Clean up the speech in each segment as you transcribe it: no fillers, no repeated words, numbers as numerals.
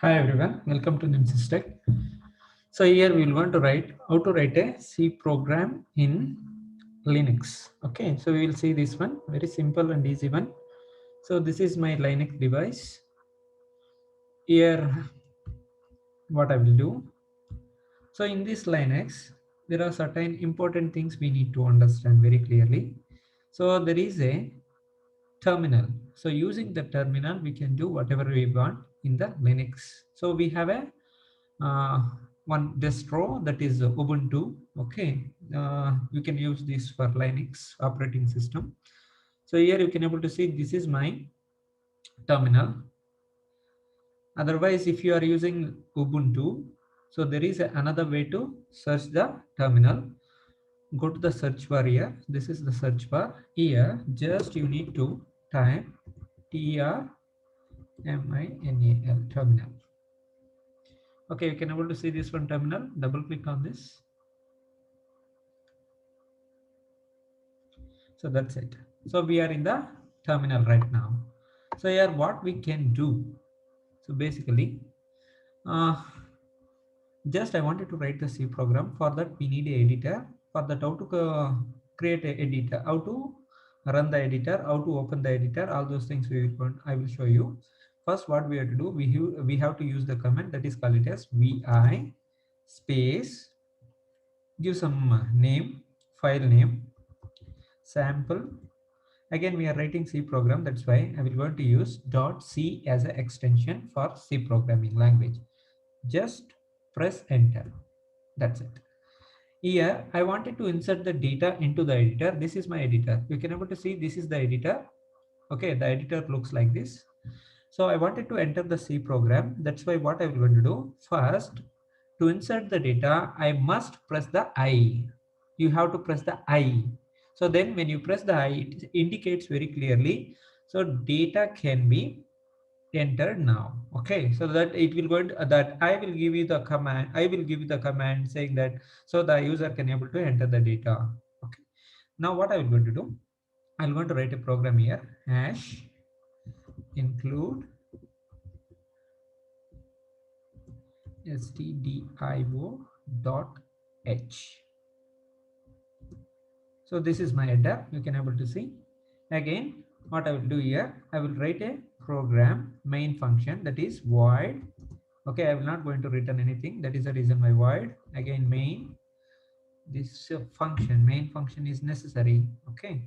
Hi everyone, welcome to Nimsys Tech. So here we will want to write how to write a C program in Linux. Okay, so we will see this one, very simple and easy one. So this is my Linux device. Here what I will do. So in this Linux, there are certain important things we need to understand very clearly. So there is a terminal. So using the terminal, we can do whatever we want in the Linux. So we have a uh, one distro, that is Ubuntu. Okay, you can use this for Linux operating system. So here you can able to see this is my terminal. Otherwise, if you are using Ubuntu, so there is another way to search the terminal. Go to the search bar here. This is the search bar. Here, just you need to type terminal, terminal. Okay, you can able to see this one terminal. Double click on this. So that's it. So we are in the terminal right now. So here what we can do. So basically, uh, just I wanted to write the C program. For that we need a editor. For that, how to create a editor, how to run the editor, how to open the editor, all those things I will show you. First, what we have to do, we have to use the command that is called it as vi space, give some name, file name, sample. Again, we are writing C program. That's why I will going to use .c as an extension for C programming language. Just press enter. That's it. Here, I wanted to insert the data into the editor. This is my editor. You can able to see this is the editor. Okay, the editor looks like this. So I wanted to enter the C program. That's why what I'm going to do first, to insert the data, I must press the I. You have to press the I. So then when you press the I, it indicates very clearly. So data can be entered now. Okay, so that it will go to, that I will give you the command. I will give you the command saying that so the user can able to enter the data. Okay. Now what I will going to do? I'm going to write a program here. Hash include stdio.h. So this is my header. You can able to see. Again, what I will do here, I will write a program main function, that is void. Okay, I will not going to return anything. That is the reason why void. Again, main. This function, main function is necessary. Okay.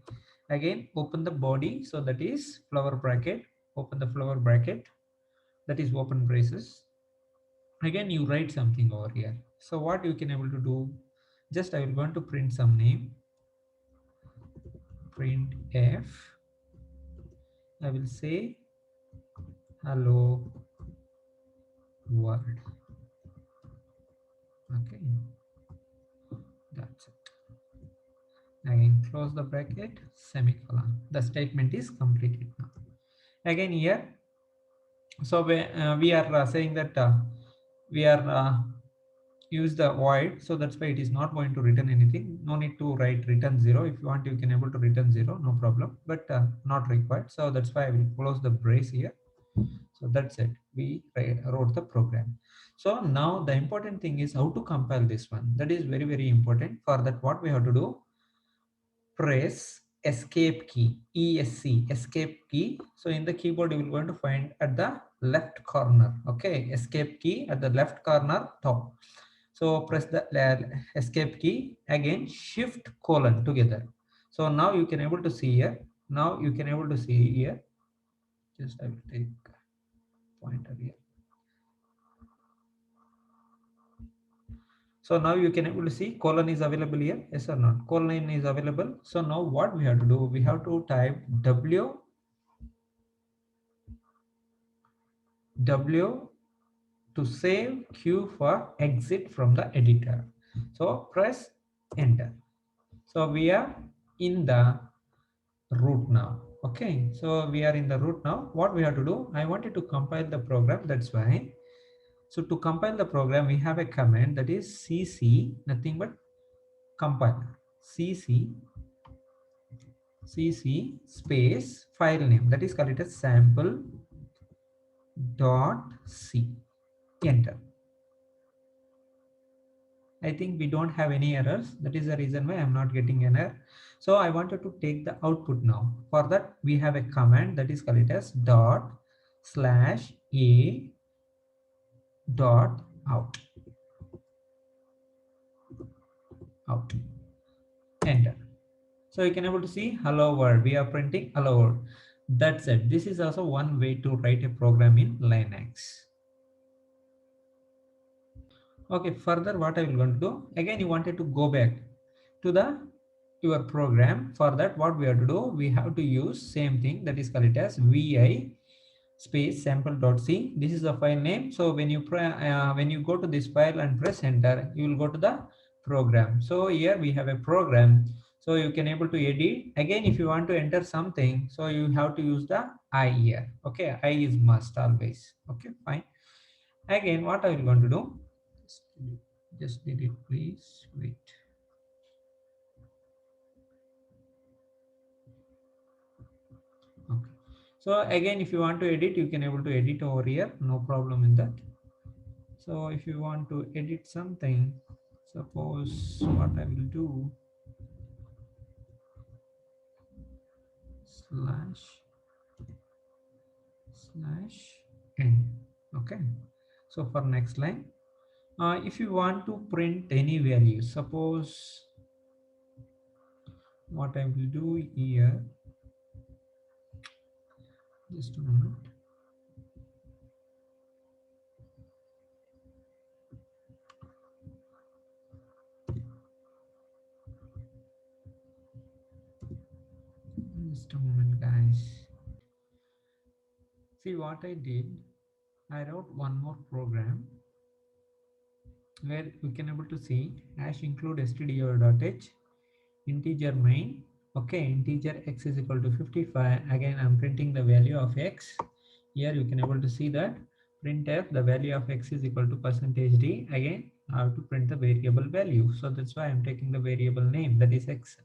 Again, open the body. So that is flower bracket. Open the flower bracket. That is open braces. Again, you write something over here. So what you can able to do, just I will going to print some name, print f. I will say hello world. Okay, that's it. Again, close the bracket, semicolon. The statement is completed now. Again here, so we are saying that we are use the void, so that's why it is not going to return anything. No need to write return 0. If you want, you can able to return 0, no problem, but not required. So that's why I will close the brace here. So that's it, we wrote the program. So now the important thing is how to compile this one. That is very, very important. For that, what we have to do, press escape key, ESC, escape key. So in the keyboard, you will going to find at the left corner. Okay, escape key at the left corner top. So press the escape key, again shift colon together. So now you can able to see here. Now you can able to see here. Just I will take pointer here. So now you can able to see colon is available here. Yes or not? Colon is available. So now what we have to do? We have to type W to save, Q for exit from the editor. So press enter. So we are in the root now. Okay, so we are in the root now. What we have to do, I wanted to compile the program, that's why. So to compile the program, we have a command, that is cc, nothing but compile, cc space file name, that is called it as sample.c. enter. I think we don't have any errors. That is the reason why I'm not getting an error. So I wanted to take the output now. For that, we have a command that is called as dot slash a dot out. Out. Enter. So you can able to see hello world. We are printing hello world. That's it. This is also one way to write a program in Linux. Okay, further what I will going to do, again you wanted to go back to the your program. For that, what we have to do, we have to use same thing, that is called it as vi space sample.c. This is the file name. So when you go to this file and press enter, you will go to the program. So here we have a program, so you can able to edit. Again, if you want to enter something, so you have to use the I here. Okay, I is must always. Okay, fine. Again, what I will going to do, just delete please, wait. Okay, so again if you want to edit, you can able to edit over here, no problem in that. So if you want to edit something, suppose what I will do, slash n. Okay, so for next line, if you want to print any value, suppose what I will do here, just a moment. Just a moment, guys. See what I did. I wrote one more program where we can able to see hash include stdio.h integer main. Okay, integer x is equal to 55. Again, I'm printing the value of x. Here you can able to see that printf the value of x is equal to percentage %d. Again, I have to print the variable value. So that's why I'm taking the variable name, that is x.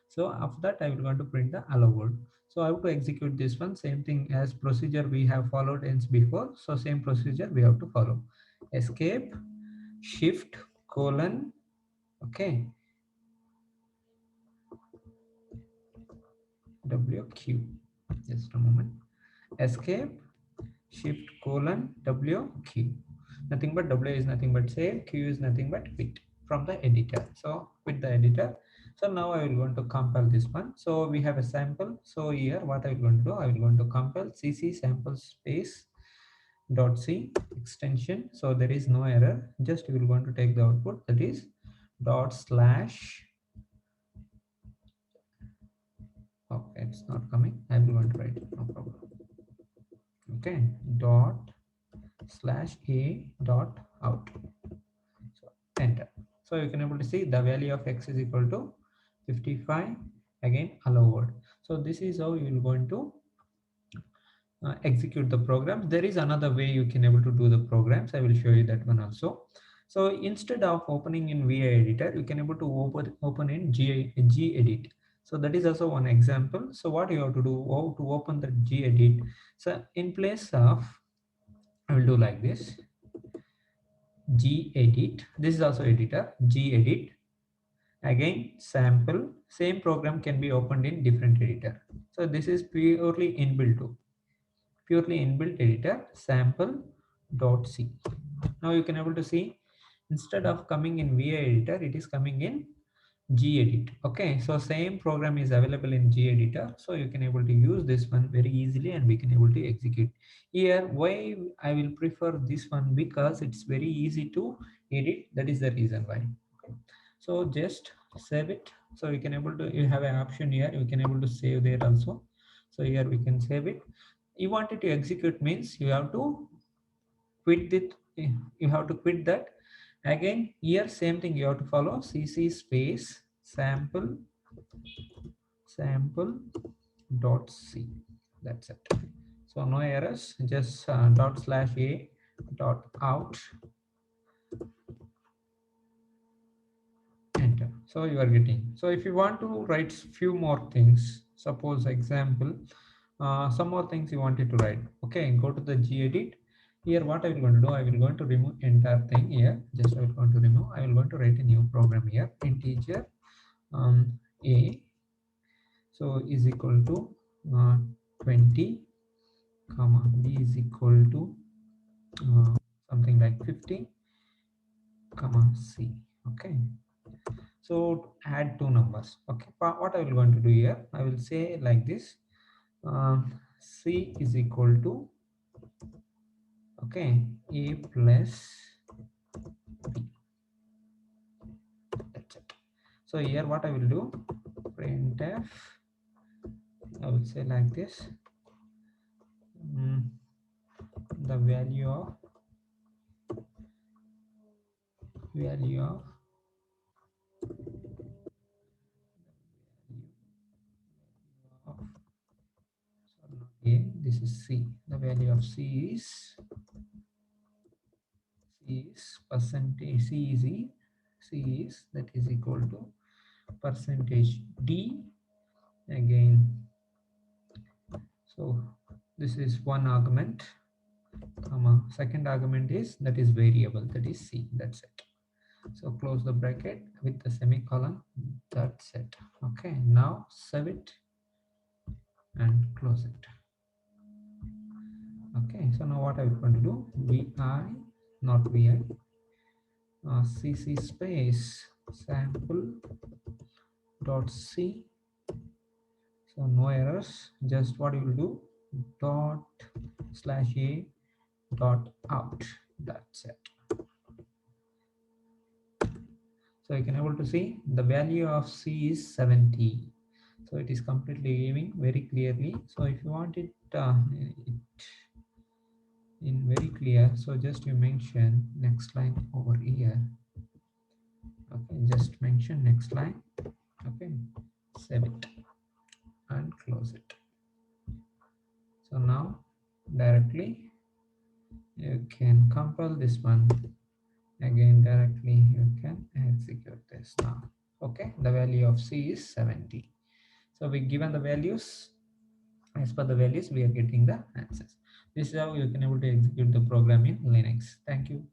So after that, I will going to print the hello world. So I have to execute this one. Same thing as procedure we have followed ends before. So same procedure we have to follow. Escape, shift, colon, okay, WQ. Just a moment. Escape, shift, colon, WQ. Nothing but W is nothing but save, Q is nothing but quit from the editor. So quit the editor. So now I will going to compile this one. So we have a sample. So here what I will going to do, I will going to compile cc sample space dot c extension. So there is no error. Just we will going to take the output, that is dot slash. Okay, it's not coming. I will going to write it, no problem. Okay, dot slash a dot out. So enter. So you can able to see the value of x is equal to 55. Again hello world. So this is how you will going to execute the programs. There is another way you can able to do the programs. I will show you that one also. So instead of opening in vi editor, you can able to open in gedit. So that is also one example. So what you have to do, how to open the gedit. So in place of, I will do like this, gedit. This is also editor, gedit. Again sample, same program can be opened in different editor. So this is purely inbuilt editor, sample.c. Now you can able to see, instead of coming in vi editor, it is coming in gedit. Okay, so same program is available in gedit, so you can able to use this one very easily and we can able to execute. Here why I will prefer this one, because it's very easy to edit. That is the reason why. Okay. So just save it. So you can able to, you have an option here, you can able to save there also. So here we can save it. You wanted to execute means you have to quit it. You have to quit that. Again here same thing you have to follow, cc space sample .c. That's it. So no errors, just dot slash a dot out, enter. So you are getting. So if you want to write few more things, suppose example, some more things you wanted to write. Okay, go to the gedit. Here what I will going to do, I will going to remove entire thing here. Just I will going to remove. I will going to write a new program here. Integer a, so is equal to 20, comma b is equal to something like 50, comma c. Okay, so add two numbers. Okay, what I will going to do here, I will say like this, c is equal to, okay, a plus b. That's it. So here what I will do, printf, I will say like this, the value of of sorry, not a, this is c. The value of c is percentage, c is that is equal to percentage d again. So this is one argument, comma second argument is that is variable, that is c. That's it. So close the bracket with the semicolon. That's it. Okay, now save it and close it. Okay, so now what I'm going to do, vi, not vi, cc space sample dot c. So no errors, just what you will do, dot slash a dot out. That's it. So you can able to see the value of c is 70. So it is completely giving very clearly. So if you want it, in very clear, so just you mention next line over here. Okay, just mention next line. Okay, save it and close it. So now directly you can compile this one again, directly you can execute this now. Okay, the value of c is 70. So we given the values, as per the values we are getting the answers. This is how you can able to execute the program in Linux. Thank you.